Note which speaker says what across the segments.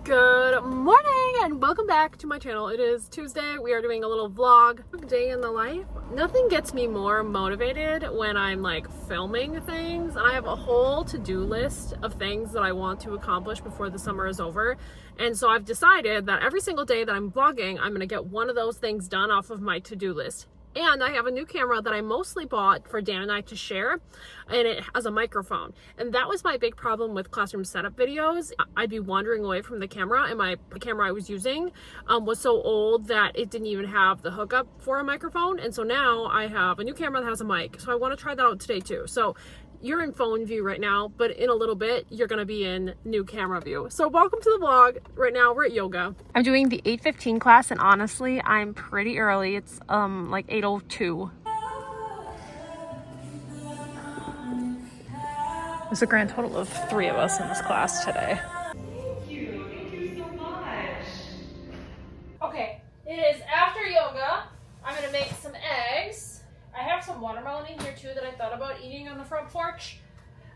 Speaker 1: Good morning and welcome back to my channel. It is Tuesday. We are doing a little vlog day in the life. Nothing gets me more motivated when I'm like filming things, and I have a whole to-do list of things that I want to accomplish before the summer is over. And so I've decided that every single day that I'm vlogging, I'm gonna get one of those things done off of my to-do list. And I have a new camera that I mostly bought for Dan and I to share, and it has a microphone. And that was my big problem with classroom setup videos. I'd be wandering away from the camera, and the camera I was using was so old that it didn't even have the hookup for a microphone. And so now I have a new camera that has a mic. So I want to try that out today too. So you're in phone view right now, but in a little bit, you're gonna be in new camera view. So welcome to the vlog. Right now, we're at yoga. I'm doing the 8:15 class, and honestly, I'm pretty early. It's like 8:02. There's a grand total of 3 of us in this class today.
Speaker 2: Thank you so much.
Speaker 1: Okay, it is after yoga. I'm gonna make some eggs. I have some watermelon in here too that I thought about eating on the front porch,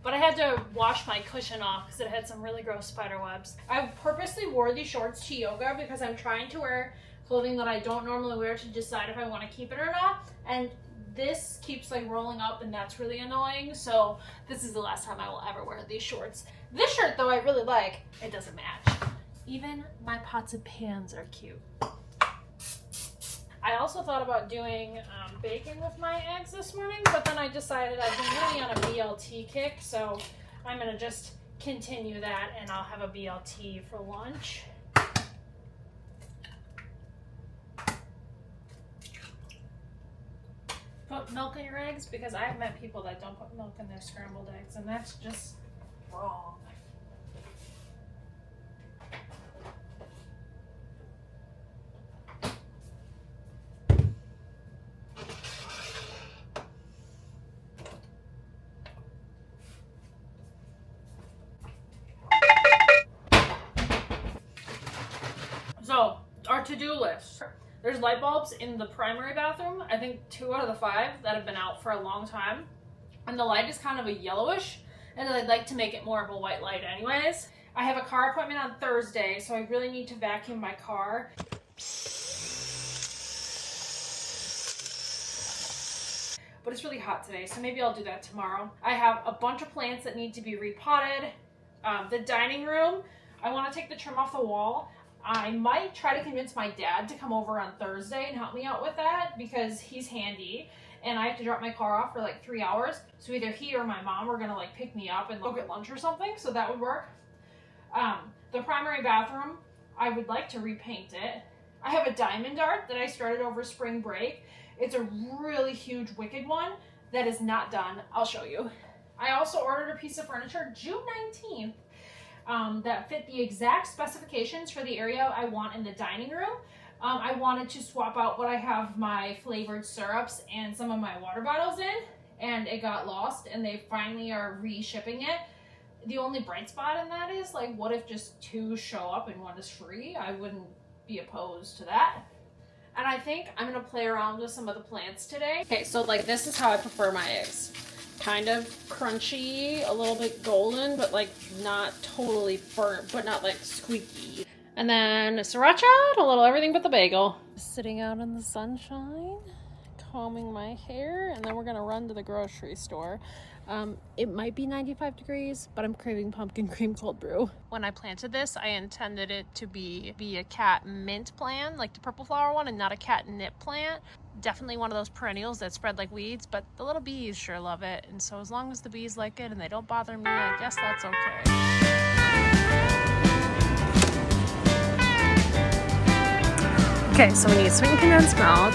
Speaker 1: but I had to wash my cushion off because it had some really gross spider webs. I purposely wore these shorts to yoga because I'm trying to wear clothing that I don't normally wear to decide if I want to keep it or not, and this keeps like rolling up, and that's really annoying. So this is the last time I will ever wear these shorts. This shirt though I really like. It doesn't match. Even my pots and pans are cute. I also thought about doing bacon with my eggs this morning, but then I decided I've been really on a BLT kick, so I'm gonna just continue that, and I'll have a BLT for lunch. Put milk in your eggs, because I've met people that don't put milk in their scrambled eggs, and that's just wrong. So, our to-do list. There's light bulbs in the primary bathroom. I think 2 out of the 5 that have been out for a long time. And the light is kind of a yellowish, and I'd like to make it more of a white light anyways. I have a car appointment on Thursday, so I really need to vacuum my car. But it's really hot today, so maybe I'll do that tomorrow. I have a bunch of plants that need to be repotted. The dining room, I want to take the trim off the wall. I might try to convince my dad to come over on Thursday and help me out with that, because he's handy, and I have to drop my car off for like 3 hours. So either he or my mom are gonna like pick me up and go get lunch or something, so that would work. The primary bathroom, I would like to repaint it. I have a diamond art that I started over spring break. It's a really huge wicked one that is not done. I'll show you. I also ordered a piece of furniture June 19th. That fit the exact specifications for the area I want in the dining room. I wanted to swap out what I have my flavored syrups and some of my water bottles in, and it got lost, and they finally are re-shipping it. The only bright spot in that is, like, what if just 2 show up and 1 is free? I wouldn't be opposed to that. And I think I'm gonna play around with some of the plants today. Okay, so like this is how I prefer my eggs. Kind of crunchy, a little bit golden, but like not totally burnt, but not like squeaky. And then sriracha, a little everything but the bagel. Sitting out in the sunshine, combing my hair, and then we're gonna run to the grocery store. It might be 95 degrees, but I'm craving pumpkin cream cold brew. When I planted this, I intended it to be a cat mint plant, like the purple flower one, and not a catnip plant. Definitely one of those perennials that spread like weeds, but the little bees sure love it. And so as long as the bees like it and they don't bother me, I guess that's okay. Okay, so we need sweetened condensed milk.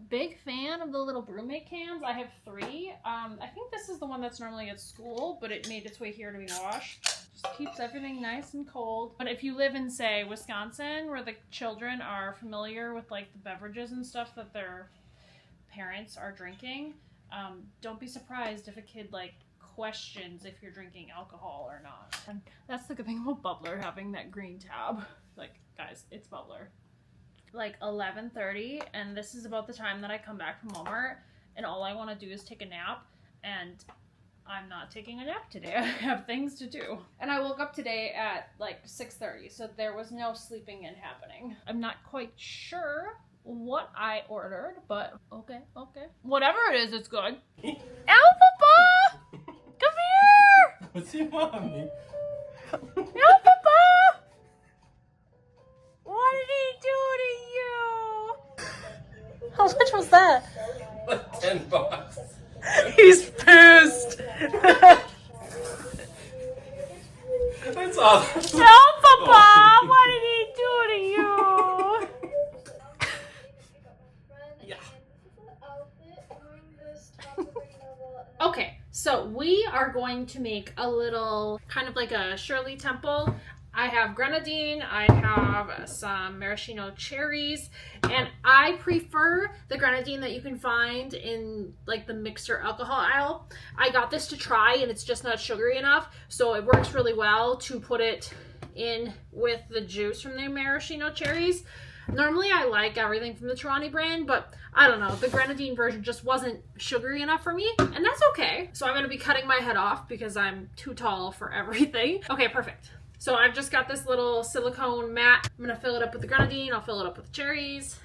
Speaker 1: Big fan of the little BrewMate cans. I have 3. I think this is the one that's normally at school, but it made its way here to be washed. Just keeps everything nice and cold. But if you live in, say, Wisconsin, where the children are familiar with like the beverages and stuff that their parents are drinking, don't be surprised if a kid like questions if you're drinking alcohol or not. And that's the good thing about Bubbler having that green tab. Like, guys, it's Bubbler. like 11:30, and this is about the time that I come back from Walmart, and all I want to do is take a nap, and I'm not taking a nap today. I have things to do. And I woke up today at like 6:30, so there was no sleeping in happening. I'm not quite sure what I ordered, but okay. Whatever it is, it's good. Alpha! Come here!
Speaker 3: What's your mommy?
Speaker 1: Alpha! What did he do to you? How much was that?
Speaker 3: Like $10.
Speaker 1: He's pissed.
Speaker 3: That's awesome.
Speaker 1: No, Papa! What did he do to you?
Speaker 3: Yeah.
Speaker 1: Okay, so we are going to make a little, kind of like a Shirley Temple. I have grenadine, I have some maraschino cherries, and I prefer the grenadine that you can find in like the mixer alcohol aisle. I got this to try and it's just not sugary enough, so it works really well to put it in with the juice from the maraschino cherries. Normally I like everything from the Torani brand, but I don't know, the grenadine version just wasn't sugary enough for me, and that's okay. So I'm going to be cutting my head off because I'm too tall for everything. Okay, perfect. So I've just got this little silicone mat. I'm going to fill it up with the grenadine, I'll fill it up with the cherries.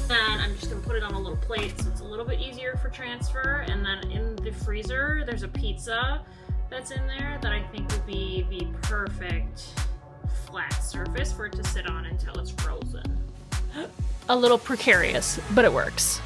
Speaker 1: And I'm just gonna put it on a little plate so it's a little bit easier for transfer. And then in the freezer, there's a pizza that's in there that I think would be the perfect flat surface for it to sit on until it's frozen. A little precarious, but it works.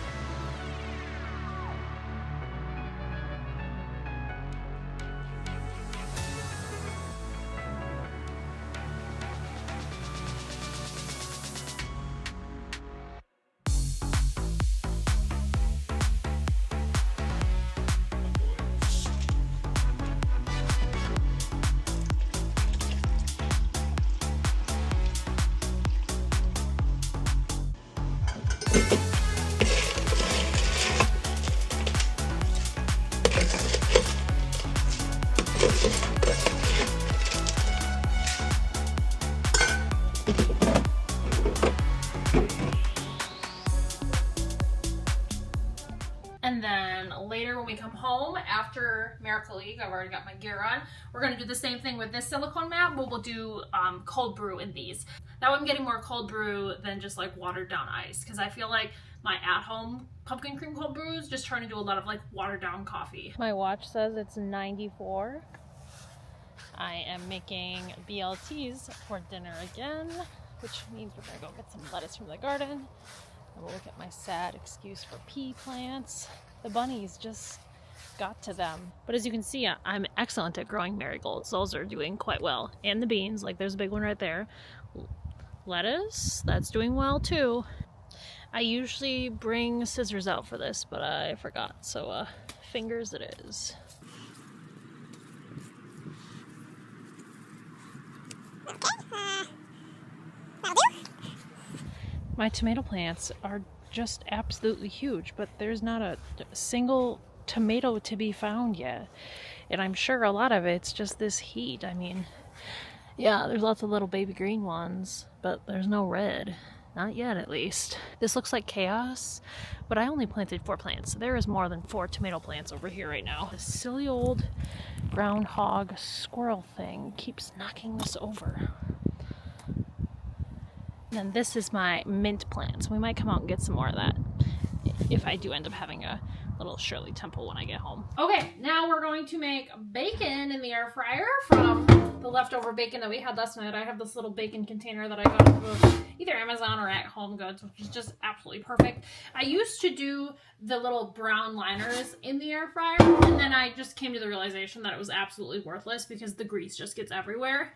Speaker 1: And then later when we come home after Miracle League, I've already got my gear on, we're going to do the same thing with this silicone mat, but we'll do cold brew in these. That way I'm getting more cold brew than just like watered down ice, because I feel like my at-home pumpkin cream cold brews just turn into a lot of like watered down coffee. My watch says it's 94. I am making BLTs for dinner again, which means we're going to go get some lettuce from the garden. And we'll look at my sad excuse for pea plants. The bunnies just got to them. But as you can see, I'm excellent at growing marigolds. Those are doing quite well. And the beans, like there's a big one right there. Lettuce, that's doing well too. I usually bring scissors out for this, but I forgot. So fingers it is. My tomato plants are just absolutely huge, but there's not a single tomato to be found yet. And I'm sure a lot of it's just this heat. I mean, yeah, there's lots of little baby green ones, but there's no red. Not yet, at least. This looks like chaos, but I only planted 4 plants, so there is more than 4 tomato plants over here right now. This silly old groundhog squirrel thing keeps knocking this over. And then this is my mint plant, so we might come out and get some more of that if I do end up having a little Shirley Temple when I get home. Okay, now we're going to make bacon in the air fryer from the leftover bacon that we had last night. I have this little bacon container that I got from either Amazon or at Home Goods, which is just absolutely perfect. I used to do the little brown liners in the air fryer, and then I just came to the realization that it was absolutely worthless because the grease just gets everywhere.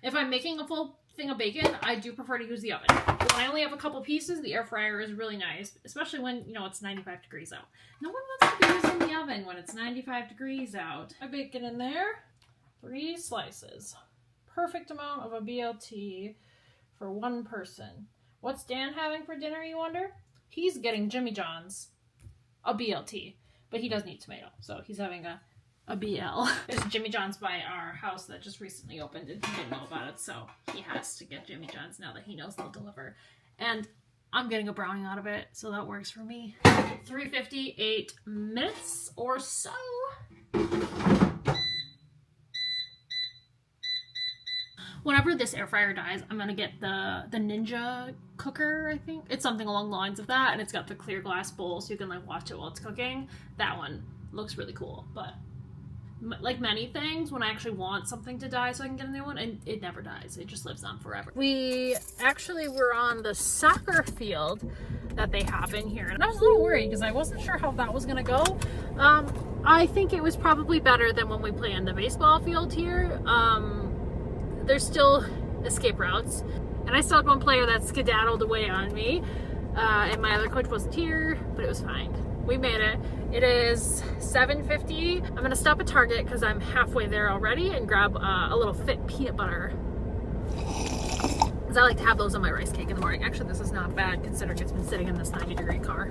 Speaker 1: If I'm making a full thing of bacon, I do prefer to use the oven. But when I only have a couple pieces, the air fryer is really nice, especially when, you know, it's 95 degrees out. No one wants to be using the oven when it's 95 degrees out. My bacon in there, 3 slices. Perfect amount of a BLT for one person. What's Dan having for dinner, you wonder? He's getting Jimmy John's, a BLT, but he does need tomato, so he's having a BL. There's Jimmy John's by our house that just recently opened and he didn't know about it, so he has to get Jimmy John's now that he knows they'll deliver. And I'm getting a brownie out of it, so that works for me. 3:58 minutes or so. Whenever this air fryer dies, I'm gonna get the Ninja cooker, I think. It's something along the lines of that, and it's got the clear glass bowl so you can like watch it while it's cooking. That one looks really cool, but like many things, when I actually want something to die so I can get a new one, and it never dies. It just lives on forever. We actually were on the soccer field that they have in here, and I was a little worried because I wasn't sure how that was gonna go. I think it was probably better than when we play on the baseball field here. There's still escape routes, and I still had one player that skedaddled away on me, and my other coach wasn't here, but it was fine. We made it. It is 7:50. I'm gonna stop at Target because I'm halfway there already and grab a little Fit peanut butter, because I like to have those on my rice cake in the morning. Actually, this is not bad considering it's been sitting in this 90-degree car.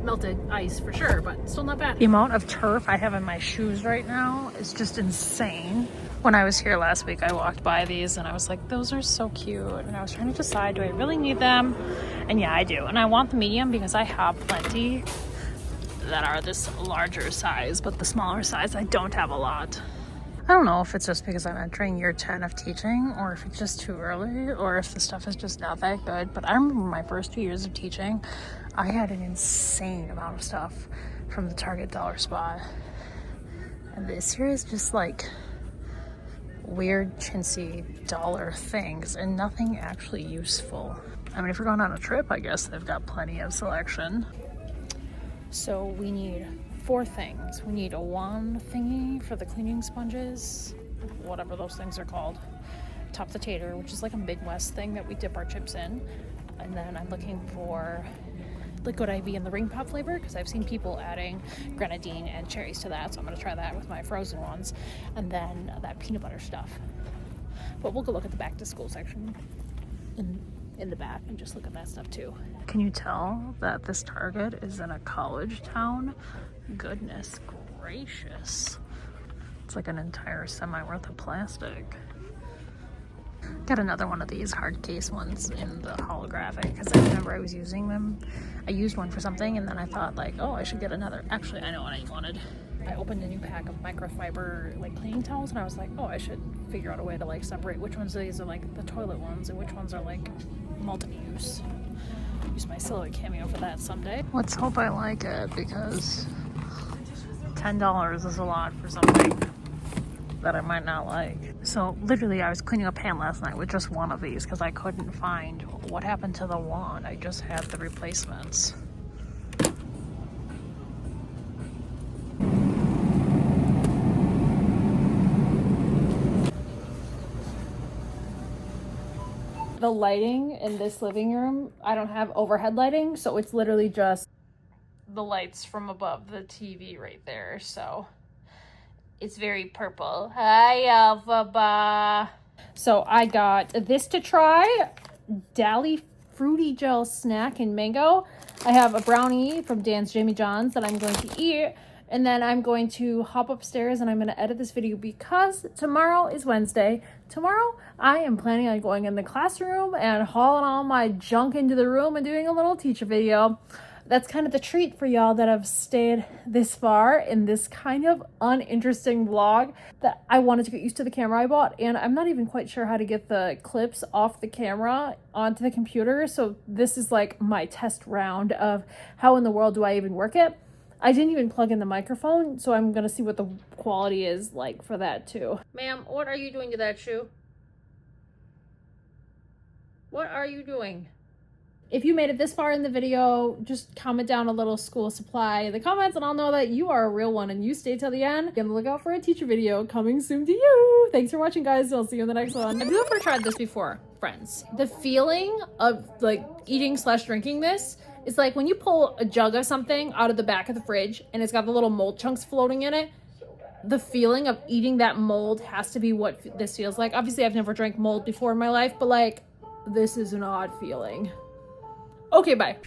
Speaker 1: Melted ice for sure, but still not bad. The amount of turf I have in my shoes right now is just insane. When I was here last week, I walked by these and I was like, those are so cute. And I was trying to decide, do I really need them? And yeah, I do. And I want the medium because I have plenty that are this larger size, but the smaller size, I don't have a lot. I don't know if it's just because I'm entering year 10 of teaching, or if it's just too early, or if the stuff is just not that good. But I remember my first 2 years of teaching, I had an insane amount of stuff from the Target dollar spot. And this year is just like weird chintzy dollar things and nothing actually useful. I mean, if you're going on a trip, I guess they've got plenty of selection. So we need 4 things. We need a wand thingy for the cleaning sponges, whatever those things are called. Top the tater, which is like a Midwest thing that we dip our chips in. And then I'm looking for liquid IV in the ring pop flavor, because I've seen people adding grenadine and cherries to that, so I'm going to try that with my frozen ones. And then that peanut butter stuff. But we'll go look at the back to school section in the back and just look at that stuff too. Can you tell that this Target is in a college town? Goodness gracious. It's like an entire semi worth of plastic. Got another one of these hard case ones in the holographic because I remember I was using them. I used one for something and then I thought like, oh, I should get another. Actually, I know what I wanted. I opened a new pack of microfiber like cleaning towels and I was like, oh, I should figure out a way to like separate which ones of these are like the toilet ones and which ones are like multi-use. Use my Silhouette Cameo for that someday. Let's hope I like it, because $10 is a lot for something that I might not like. So literally I was cleaning a pan last night with just one of these because I couldn't find what happened to the wand. I just had the replacements. The lighting in this living room, I don't have overhead lighting, so it's literally just the lights from above the TV right there, so it's very purple. Hi, Alphaba. So I got this to try, Dally Fruity Gel Snack and Mango. I have a brownie from Dan's Jimmy John's that I'm going to eat, and then I'm going to hop upstairs and I'm going to edit this video because tomorrow is Wednesday. Tomorrow, I am planning on going in the classroom and hauling all my junk into the room and doing a little teacher video. That's kind of the treat for y'all that have stayed this far in this kind of uninteresting vlog that I wanted to get used to the camera I bought, and I'm not even quite sure how to get the clips off the camera onto the computer, so this is like my test round of how in the world do I even work it. I didn't even plug in the microphone, so I'm gonna see what the quality is like for that too. Ma'am, what are you doing to that shoe? What are you doing? If you made it this far in the video, just comment down a little school supply in the comments and I'll know that you are a real one and you stayed till the end. Be on the lookout for a teacher video coming soon to you. Thanks for watching, guys. I'll see you in the next one. Have you ever tried this before, friends? The feeling of like eating / drinking this is like when you pull a jug of something out of the back of the fridge and it's got the little mold chunks floating in it. The feeling of eating that mold has to be what this feels like. Obviously, I've never drank mold before in my life, but like this is an odd feeling. Okay, bye.